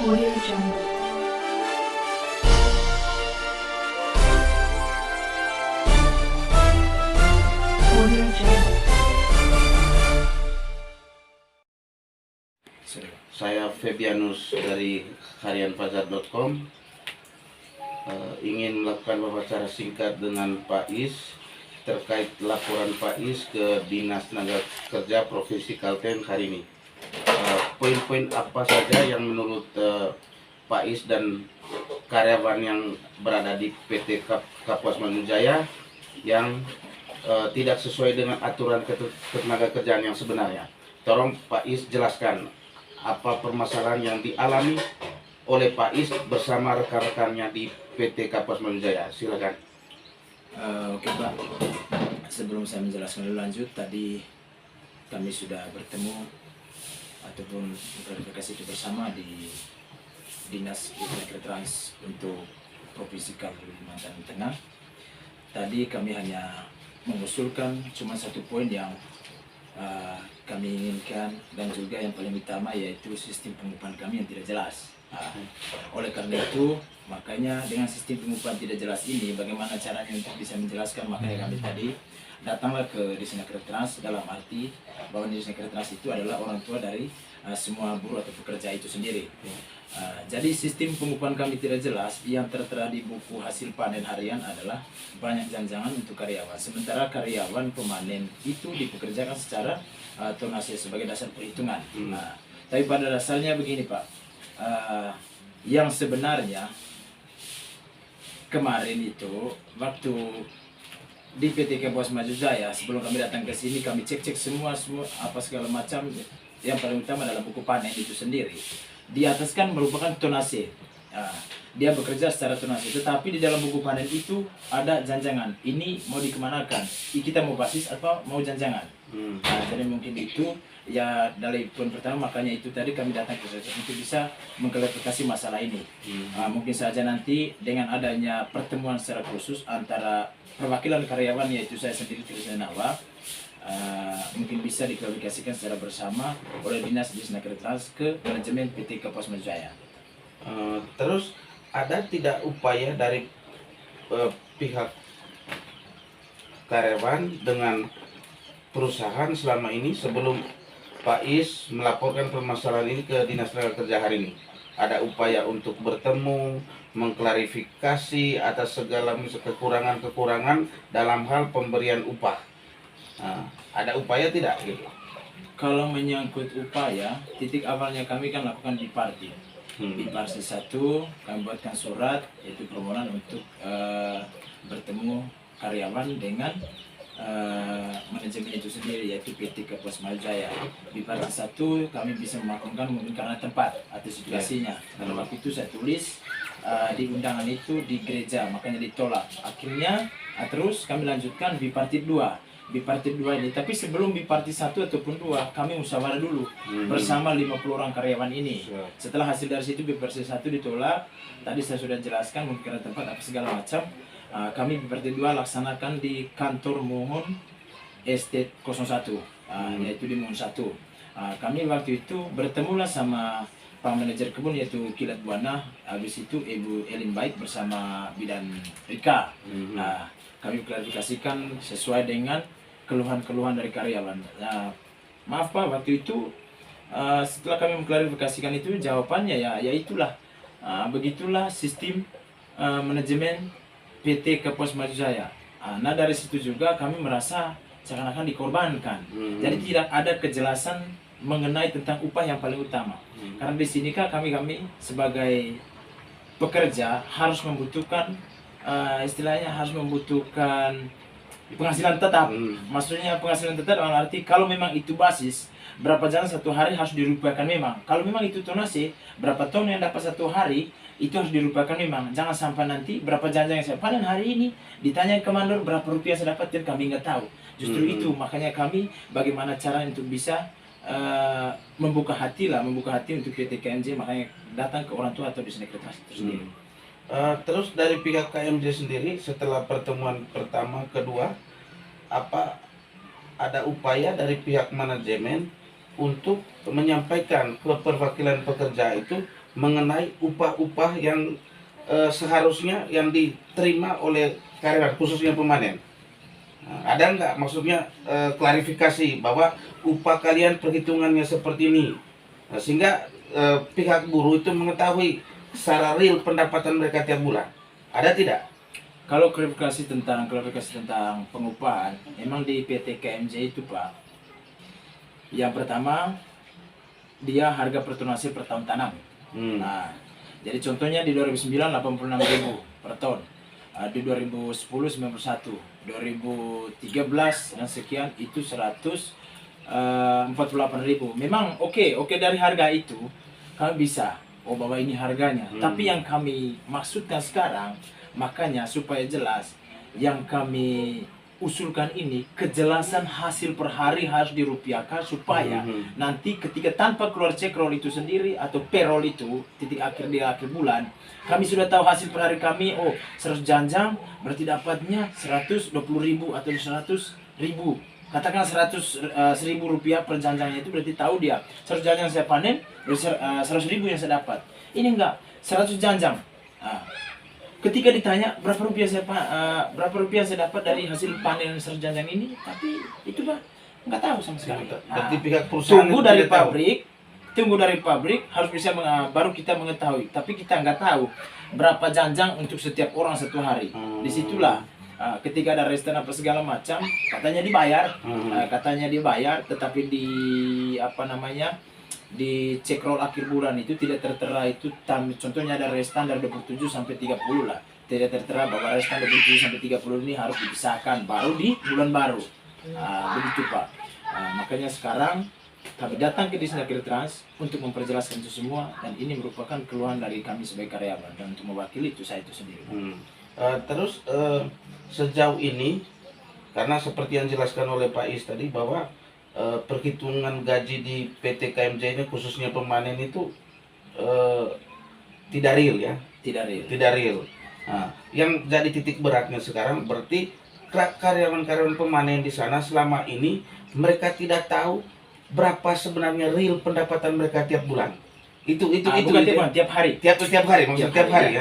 Audio Jungle. Audio Jungle. Saya Febianus dari harianfajar.com ingin melakukan wawancara singkat dengan Pak Is terkait laporan Pak Is ke Dinas Tenaga Kerja Provinsi Kalteng hari ini. Poin-poin apa saja yang menurut Pak Is dan karyawan yang berada di PT Kapuas Mangunjaya yang tidak sesuai dengan aturan ketenaga kerjaan yang sebenarnya? Tolong Pak Is jelaskan apa permasalahan yang dialami oleh Pak Is bersama rekan-rekannya di PT Kapuas Mangunjaya. Silakan. Oke Pak, sebelum saya menjelaskan lebih lanjut, tadi kami sudah bertemu ataupun klarifikasi itu bersama di Dinas Trans untuk Provinsi Kalimantan Tengah. Tadi kami hanya mengusulkan cuma satu poin yang kami inginkan, dan juga yang paling utama yaitu sistem pengupahan kami yang tidak jelas. Oleh karena itu, makanya dengan sistem pengupahan tidak jelas ini, bagaimana caranya untuk bisa menjelaskan, makanya kami tadi datanglah ke Disnaker Trans, dalam arti bahwa Disnaker Trans itu adalah orang tua dari semua buruh atau pekerja itu sendiri. Jadi sistem pengupahan kami tidak jelas yang tertera di buku hasil panen harian adalah banyak janjangan untuk karyawan. Sementara karyawan pemanen itu dipekerjakan secara tonase sebagai dasar perhitungan. Tapi pada dasarnya begini Pak, yang sebenarnya kemarin itu waktu di PT Kapuas Mangunjaya, sebelum kami datang ke sini kami cek semua apa segala macam. Yang paling utama adalah buku panen itu sendiri. Di atas kan merupakan tonase. Dia bekerja secara tonase, tetapi di dalam buku panen itu ada janjangan. Ini mau dikemanakan? Kita mau basis atau mau janjangan? Jadi mungkin itu ya dari poin pertama, makanya itu tadi kami datang ke sana untuk bisa mengklarifikasi masalah ini. Mungkin saja nanti dengan adanya pertemuan secara khusus antara perwakilan karyawan, yaitu saya sendiri Trisna Nawa, mungkin bisa diklarifikasikan secara bersama oleh Dinas Disnaker Trans ke manajemen PT Kapuas Mangunjaya. Terus ada tidak upaya dari pihak karyawan dengan perusahaan selama ini sebelum Pak Is melaporkan permasalahan ini ke Dinas Tenaga Kerja hari ini? Ada upaya untuk bertemu, mengklarifikasi atas segala kekurangan-kekurangan dalam hal pemberian upah? Ada upaya tidak gitu? Kalau menyangkut upaya, titik awalnya kami kan lakukan di parti. Di parti 1 kami buatkan surat, yaitu permohonan untuk bertemu karyawan dengan manajemen itu sendiri, yaitu PT Kapuas Mangunjaya. Di parti 1 kami bisa memaklumkan mungkin karena tempat atau situasinya. Karena waktu itu saya tulis di undangan itu di gereja, makanya ditolak. Akhirnya terus kami lanjutkan di parti 2. Di parti 2 ini, tapi sebelum di parti 1 ataupun 2 kami musyawarah dulu bersama 50 orang karyawan ini. Setelah hasil dari situ di parti 1 ditolak, tadi saya sudah jelaskan mungkin karena tempat apa segala macam. Kami di parti 2 laksanakan di kantor Mohon Estate 01, yaitu di Mohon 1. Kami waktu itu bertemulah sama Pak Manajer Kebun, yaitu Kilat Buana, habis itu Ibu Elin Baik bersama Bidan Rika. Kami klarifikasikan sesuai dengan keluhan-keluhan dari karyawan. Maaf Pak, waktu itu setelah kami mengklarifikasikan itu, jawabannya ya itulah, begitulah sistem manajemen PT Kapuas Mangunjaya. Nah dari situ juga kami merasa seakan-akan dikorbankan. Jadi tidak ada kejelasan mengenai tentang upah yang paling utama. Karena di sini kan kami sebagai pekerja harus membutuhkan istilahnya harus membutuhkan penghasilan tetap. Maksudnya penghasilan tetap dalam arti kalau memang itu basis, berapa jalan satu hari harus dirupakan memang. Kalau memang itu tonase, berapa ton yang dapat satu hari itu harus dirupakan memang. Jangan sampai nanti berapa janjang yang saya panen hari ini ditanya ke mandor berapa rupiah saya dapatkan, kami nggak tahu. Justru itu makanya kami bagaimana cara untuk bisa membuka hati untuk PT KMJ, makanya datang ke orang tua atau Disnaker Trans itu sendiri. Terus dari pihak KMJ sendiri setelah pertemuan pertama kedua, apa ada upaya dari pihak manajemen untuk menyampaikan ke perwakilan pekerja itu mengenai upah-upah yang seharusnya yang diterima oleh karyawan khususnya pemanen. Nah, ada nggak maksudnya klarifikasi bahwa upah kalian perhitungannya seperti ini. Nah, sehingga pihak buruh itu mengetahui secara real pendapatan mereka tiap bulan. Ada tidak? Kalau klarifikasi tentang pengupahan, memang di PT KMJ itu Pak, yang pertama dia harga per ton hasil per tahun tanam. Nah, jadi contohnya di 2009 86.000 per ton, di 2010 91, 2013 dan sekian itu 148.000. Memang oke dari harga itu kami bisa bahwa ini harganya. Tapi yang kami maksudkan sekarang, makanya supaya jelas, yang kami usulkan ini kejelasan hasil per hari harus dirupiahkan supaya nanti ketika tanpa keluar cek roll itu sendiri atau payroll itu titik akhir di akhir bulan, kami sudah tahu hasil per hari kami. 100 janjang berarti dapatnya 120.000 atau 100.000. Katakan 100.000 rupiah per janjangnya, itu berarti tahu dia 100 janjang saya panen, 100.000 yang saya dapat. Ini enggak 100 janjang. Ketika ditanya berapa rupiah saya dapat dari hasil panen 100 janjang ini, tapi itu Pak nggak tahu sama sekali. Berarti pihak perusahaan tunggu dari pabrik harus bisa baru kita mengetahui. Tapi kita nggak tahu berapa janjang untuk setiap orang satu hari. Disitulah ketika ada restoran apa segala macam, katanya dibayar, tetapi di di cek roll akhir bulan itu tidak tertera itu. Contohnya ada restan dari 27 sampai 30 lah, tidak tertera bahwa restan 27 sampai 30 ini harus dipisahkan baru di bulan baru. Begitu Pak. Makanya sekarang kami datang ke Disnaker Trans untuk memperjelaskan itu semua, dan ini merupakan keluhan dari kami sebagai karyawan, dan untuk mewakili itu saya itu sendiri. Terus sejauh ini, karena seperti yang dijelaskan oleh Pak Is tadi bahwa perhitungan gaji di PT KMJ ini khususnya pemanen itu tidak real ya? Tidak real. Nah, yang jadi titik beratnya sekarang berarti karyawan-karyawan pemanen di sana selama ini mereka tidak tahu berapa sebenarnya real pendapatan mereka tiap bulan. Itu Bukan tiap bulan, tiap hari. Tiap hari maksud tiap hari.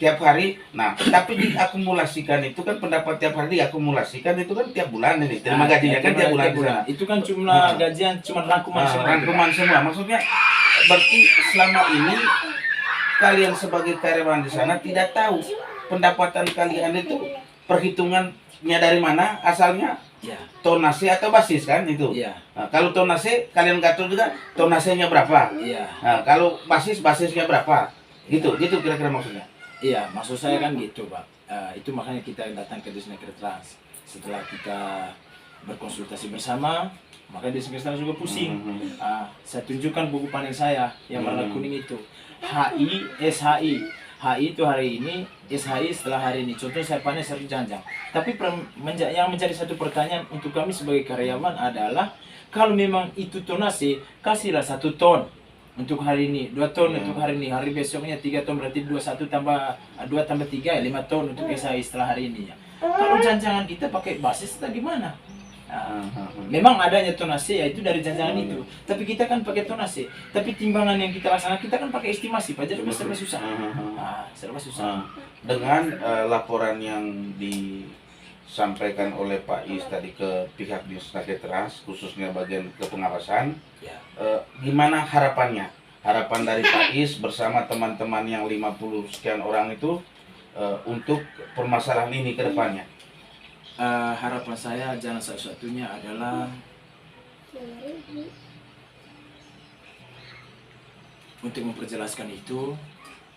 Tiap hari. Nah, tapi diakumulasikan itu kan pendapat tiap hari diakumulasikan itu kan tiap bulan ini. Terima gajinya kan tiap bulan. Itu kan jumlah gajian cuma rangkuman semua. Rangkuman semua. Maksudnya berarti selama ini kalian sebagai karyawan di sana tidak tahu pendapatan kalian itu perhitungannya dari mana asalnya. Tonase atau basis kan itu. Nah, kalau tonase kalian nggak tahu juga tonasenya berapa. Nah, kalau basisnya berapa. Gitu kira-kira maksudnya. Iya, maksud saya kan gitu Pak. Itu makanya kita datang ke Disnaker Trans. Setelah kita berkonsultasi bersama, maka Disnaker Trans juga pusing. Saya tunjukkan buku panen saya yang warna kuning itu. SHI itu hari ini, SHI setelah hari ini. Contoh saya panen 100 janjang. Tapi yang menjadi satu pertanyaan untuk kami sebagai karyawan adalah, kalau memang itu tonase, kasihlah 1 ton untuk hari ini, 2 ton untuk hari ini, hari besoknya 3 ton, berarti 21 tambah 2 tambah 3 5 ton untuk SHI setelah hari ini ya. Kalau janjangan kita pakai basis atau gimana? Memang adanya tonase yaitu dari janjangan itu, tapi kita kan pakai tonase, tapi timbangan yang kita laksanakan kita kan pakai estimasi, Pak. Jadi serba susah. Serba susah. Dengan laporan yang disampaikan oleh Pak Is tadi ke pihak Disnaker Trans khususnya bagian kepengawasan, gimana harapannya? Harapan dari Pak Is bersama teman-teman yang 50 sekian orang itu untuk permasalahan ini ke depannya. Harapan saya jalan satu-satunya adalah untuk memperjelaskan itu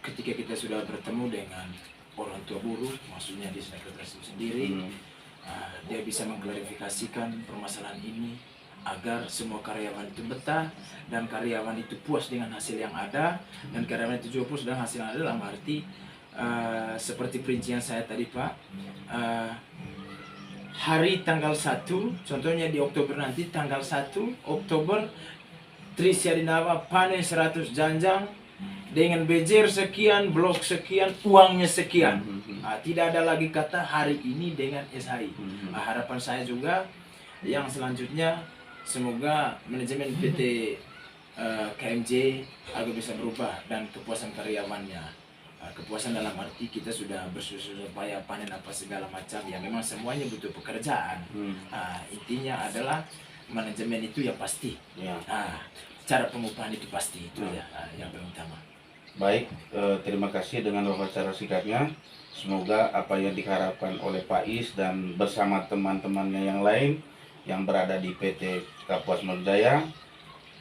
ketika kita sudah bertemu dengan orang tua buruh, maksudnya di Disnaker Trans itu sendiri, dia bisa mengklarifikasikan permasalahan ini agar semua karyawan itu betah dan karyawan itu puas dengan hasil yang ada, dan karyawan itu juga puas dengan hasil yang ada. Dalam arti seperti perincian saya tadi Pak, hari tanggal 1, contohnya di Oktober nanti, tanggal 1 Oktober, Trisya Dinawa panen 100 janjang dengan bejer sekian, blok sekian, uangnya sekian. Tidak ada lagi kata hari ini dengan SHI. Harapan saya juga yang selanjutnya, semoga manajemen PT KMJ agar bisa berubah dan kepuasan karyawannya. Kepuasan dalam arti kita sudah bersusah payah panen apa segala macam ya, memang semuanya butuh pekerjaan. Intinya adalah manajemen itu yang pasti. Ya. Cara pengupahan itu pasti itu ya yang paling utama. Baik, terima kasih dengan wawancara singkatnya. Semoga apa yang diharapkan oleh Pak Is dan bersama teman-temannya yang lain yang berada di PT Kapuas Maljaya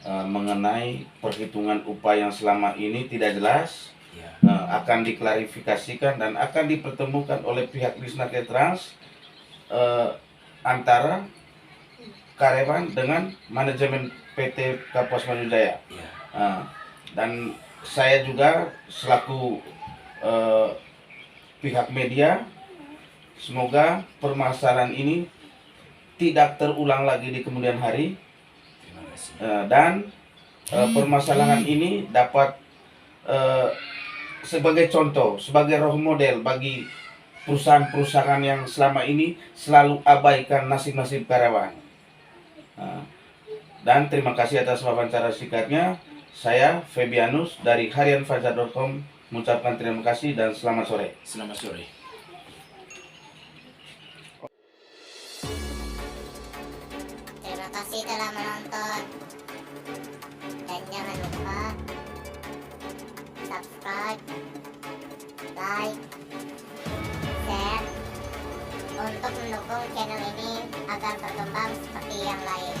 mengenai perhitungan upah yang selama ini tidak jelas akan diklarifikasikan dan akan dipertemukan oleh pihak Lisnaker Trans antara karyawan dengan manajemen PT Kapuas Maljaya. Dan saya juga selaku pihak media, semoga permasalahan ini tidak terulang lagi di kemudian hari. Terima kasih. Dan permasalahan ini dapat sebagai contoh, sebagai role model bagi perusahaan-perusahaan yang selama ini selalu abaikan nasib-nasib karyawan. Dan terima kasih atas wawancara singkatnya. Saya Febianus dari harianfajar.com mengucapkan terima kasih dan selamat sore. Selamat sore. Terima kasih telah menonton. Dan jangan lupa subscribe, like, share untuk mendukung channel ini agar berkembang seperti yang lain.